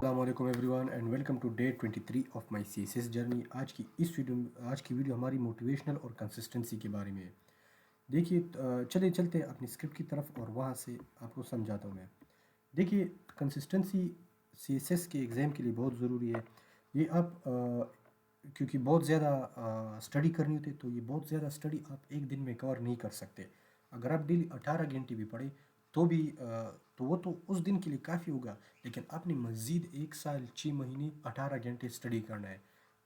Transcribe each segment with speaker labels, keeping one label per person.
Speaker 1: السلام علیکم everyone and welcome to day 23 of my C S S journey. آج کی ویڈیو ہماری موٹیویشنل اور کنسسٹنسی کے بارے میں ہے۔ دیکھیے چلے چلتے ہیں اپنی اسکرپٹ کی طرف اور وہاں سے آپ کو سمجھاتا ہوں میں۔ دیکھیے کنسسٹنسی سی ایس ایس کے ایگزام کے لیے بہت ضروری ہے۔ یہ آپ کیونکہ بہت زیادہ اسٹڈی کرنی ہوتی ہے، تو یہ بہت زیادہ اسٹڈی آپ ایک دن میں کور نہیں کر سکتے۔ اگر آپ ڈیلی 18 گھنٹے بھی پڑھیں تو بھی تو وہ تو اس دن کے لیے کافی ہوگا، لیکن آپ نے مزید 1 سال 6 مہینے 18 گھنٹے اسٹڈی کرنا ہے۔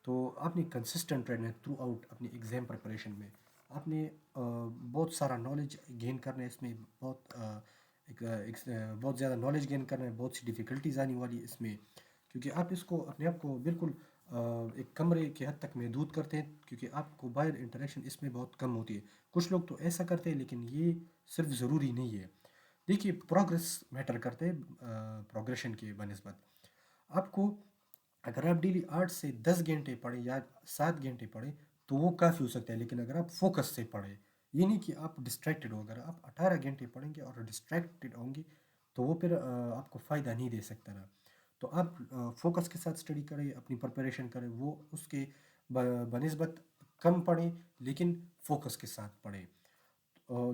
Speaker 1: تو آپ نے کنسسٹنٹ رہنا ہے تھرو آؤٹ اپنی ایگزام پریپریشن میں۔ آپ نے بہت سارا نالج گین کرنا ہے، اس میں بہت زیادہ نالج گین کرنا ہے، بہت سی ڈیفیکلٹیز آنے والی اس میں، کیونکہ آپ اس کو اپنے آپ کو بالکل ایک کمرے کے حد تک محدود کرتے ہیں، کیونکہ آپ کو باہر انٹریکشن اس میں بہت کم ہوتی ہے۔ کچھ لوگ تو ایسا کرتے ہیں، لیکن یہ صرف ضروری نہیں ہے۔ دیکھیے پروگریس میٹر کرتے ہیں پروگریشن کے بنسبت۔ آپ کو اگر آپ ڈیلی 8 سے 10 گھنٹے پڑھیں یا 7 گھنٹے پڑھیں تو وہ کافی ہو سکتا ہے، لیکن اگر آپ فوکس سے پڑھیں، یہ نہیں کہ آپ ڈسٹریکٹڈ ہو، اگر آپ 18 گھنٹے پڑھیں گے اور ڈسٹریکٹڈ ہوں گے تو وہ پھر آپ کو فائدہ نہیں دے سکتا نا۔ تو آپ فوکس کے ساتھ اسٹڈی کریں، اپنی پریپریشن کریں، وہ اس کے بنسبت کم پڑھیں لیکن فوکس کے ساتھ پڑھیں۔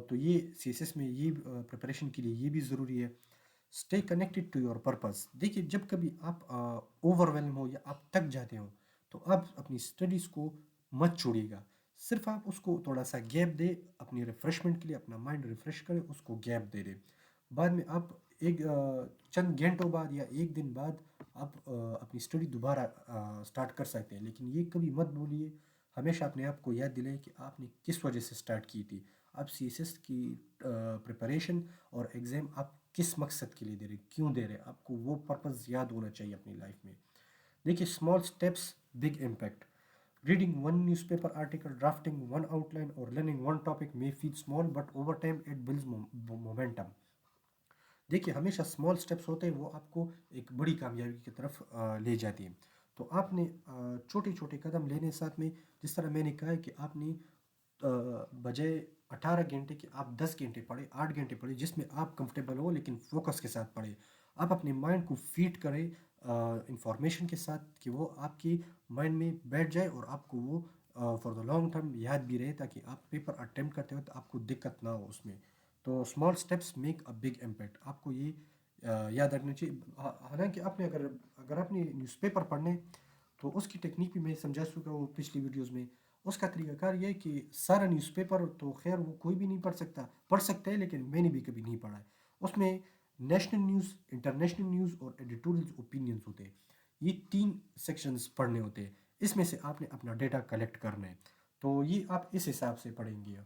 Speaker 1: تو یہ سی ایس ایس میں یہ پریپریشن کے لیے یہ بھی ضروری ہے۔ Stay connected to your purpose. دیکھیے جب کبھی آپ اوور ویلم ہو یا آپ تک جاتے ہو تو آپ اپنی اسٹڈیز کو مت چھوڑیے گا، صرف آپ اس کو تھوڑا سا گیپ دے، اپنی ریفریشمنٹ کے لیے اپنا مائنڈ ریفریش کرے، اس کو گیپ دے دے۔ بعد میں آپ ایک چند گھنٹوں بعد یا ایک دن بعد آپ اپنی اسٹڈی دوبارہ اسٹارٹ کر سکتے ہیں، لیکن یہ کبھی مت بولیے، ہمیشہ اپنے آپ کو یاد دلائیں کہ آپ نے کس وجہ سے اسٹارٹ کی تھی۔ آپ سی ایس ایس کی پریپریشن اور ایگزام آپ کس مقصد کے لیے دے رہے، کیوں دے رہے، آپ کو وہ پرپز یاد ہونا چاہیے اپنی لائف میں۔ دیکھیے small steps big impact. Reading one newspaper article, drafting one outline اور لرننگ ون ٹاپک میں feel small but over time it builds momentum. دیکھیے ہمیشہ اسمال اسٹیپس ہوتے ہیں، وہ آپ کو ایک بڑی کامیابی کی طرف لے جاتی ہیں۔ تو آپ نے چھوٹے چھوٹے قدم لینے ساتھ میں، جس طرح میں نے کہا ہے کہ آپ نے بجائے 18 گھنٹے کے آپ 10 گھنٹے پڑھیں، 8 گھنٹے پڑھیں، جس میں آپ کمفرٹیبل ہو لیکن فوکس کے ساتھ پڑھیں۔ آپ اپنے مائنڈ کو فیڈ کریں انفارمیشن کے ساتھ کہ وہ آپ کی مائنڈ میں بیٹھ جائے اور آپ کو وہ فار دا لانگ ٹرم یاد بھی رہے، تاکہ آپ پیپر اٹیمپٹ کرتے وقت آپ کو دقت نہ ہو اس میں۔ تو small steps make a big impact, آپ کو یہ یاد رکھنا چاہیے۔ حالانکہ آپ نے اگر آپ نے نیوز پیپر پڑھنے تو اس کی ٹیکنیک بھی میں سمجھا چکا ہوں پچھلی ویڈیوز میں۔ اس کا طریقہ کار یہ ہے کہ سارا نیوز پیپر تو خیر وہ کوئی بھی نہیں پڑھ سکتا ہے، لیکن میں نے بھی کبھی نہیں پڑھا ہے۔ اس میں نیشنل نیوز، انٹرنیشنل نیوز اور ایڈیٹوریل اوپینینز ہوتے ہیں، یہ 3 سیکشنز پڑھنے ہوتے ہیں۔ اس میں سے آپ نے اپنا ڈیٹا کلیکٹ کرنا ہے، تو یہ آپ اس حساب سے پڑھیں گے،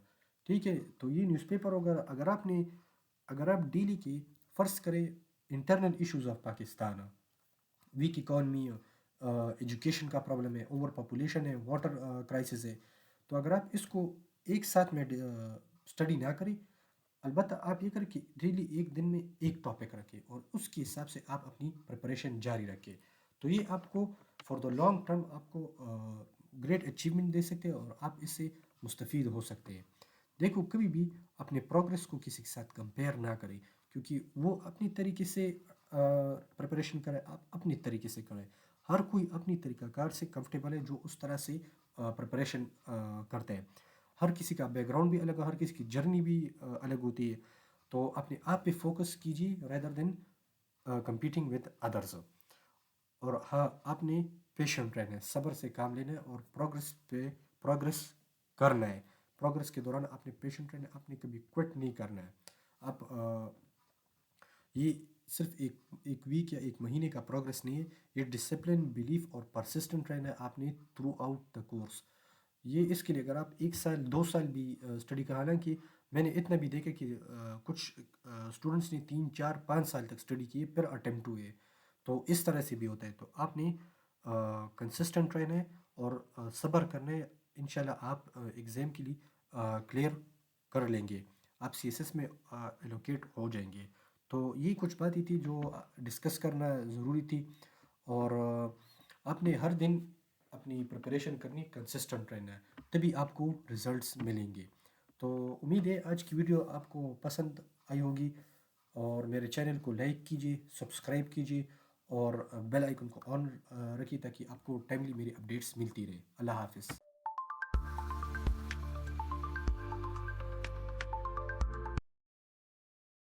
Speaker 1: ٹھیک ہے۔ تو یہ نیوز پیپر ہوگا، اگر آپ ڈیلی کی فرض کریں internal issues of Pakistan, weak economy, education کا پرابلم ہے، اوور پاپولیشن ہے، واٹر کرائسس ہے، تو اگر آپ اس کو ایک ساتھ میں اسٹڈی نہ کریں، البتہ آپ یہ کریں کہ ڈیلی ایک دن میں ایک ٹاپک رکھیں اور اس کے حساب سے آپ اپنی پریپریشن جاری رکھیں، تو یہ آپ کو فار دا لانگ ٹرم آپ کو گریٹ اچیومنٹ دے سکتے ہیں اور آپ اس سے مستفید ہو سکتے ہیں۔ دیکھو کبھی بھی اپنے پروگرس کو کسی کے ساتھ کمپیئر نہ کریں، کیونکہ وہ اپنی طریقے سے پریپریشن کرے، آپ اپنی طریقے سے کریں۔ ہر کوئی اپنی طریقہ کار سے کمفرٹیبل ہے جو اس طرح سے پریپریشن کرتے ہیں۔ ہر کسی کا بیک گراؤنڈ بھی الگ ہے، ہر کسی کی جرنی بھی الگ ہوتی ہے، تو اپنے آپ پہ فوکس کیجیے rather than competing with others. اور ہاں آپ نے پیشنٹ رہنا ہے، صبر سے کام لینا ہے اور پروگرس کرنا ہے۔ پروگرس کے دوران آپ نے پیشنٹ رہنا ہے، آپ نے کبھی کوئٹ نہیں کرنا ہے۔ آپ یہ صرف ایک ویک یا ایک مہینے کا پروگرس نہیں ہے، یہ ڈسپلن، بیلیف اور پرسسٹنٹ رہنا ہے آپ نے تھرو آؤٹ دا کورس۔ یہ اس کے لیے اگر آپ 1 سال 2 سال بھی اسٹڈی کا، حالانکہ میں نے اتنا بھی دیکھا کہ کچھ اسٹوڈنٹس نے 3 4 5 سال تک اسٹڈی کی پھر اٹیمپٹ ہوئے، تو اس طرح سے بھی ہوتا ہے۔ تو آپ نے کنسسٹنٹ رہنا ہے اور صبر کرنا ہے، انشاءاللہ آپ ایگزام کے لیے کلیئر کر لیں گے، آپ سی ایس ایس میں ایلوکیٹ ہو جائیں گے۔ تو یہ کچھ باتیں تھی جو ڈسکس کرنا ضروری تھی، اور آپ نے ہر دن اپنی پریپریشن کرنی، کنسسٹنٹ رہنا ہے، تبھی آپ کو ریزلٹس ملیں گے۔ تو امید ہے آج کی ویڈیو آپ کو پسند آئی ہوگی، اور میرے چینل کو لائک کیجیے، سبسکرائب کیجیے اور بیل آئیکن کو آن رکھیے تاکہ آپ کو ٹائملی میری اپڈیٹس ملتی رہے۔ اللہ حافظ۔